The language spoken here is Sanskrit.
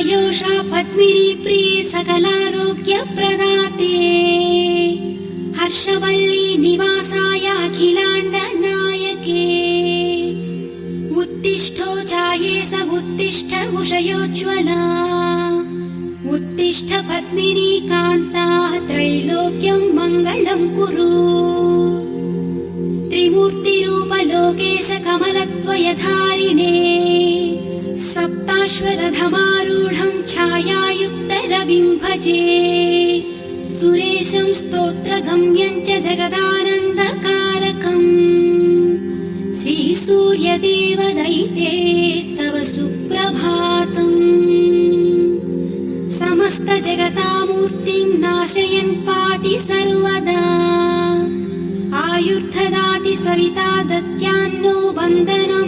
आयोषा पद्मिनी प्रिये सकलारोग्यप्रदाते हर्षवल्ली निवासाय अखिलाण्डनायके उत्तिष्ठो जायेस उत्तिष्ठ उषयोज्ज्वला उत्तिष्ठ पद्मिनी कान्ता त्रैलोक्यं मङ्गलं कुरु त्रिमूर्तिरूपलोकेश कमलद्वयधारिणे सप्ताश्वरथमारूढं छायायुक्तरविं भजे सुरेशं स्तोत्रगम्यं च जगदानन्दकारकम् श्रीसूर्यदेवदैते तव सुप्रभातम् समस्तजगतामूर्तिं नाशयन् पाति सर्वदा आयुर्ददाति सविता दद्यान्नो वन्दनं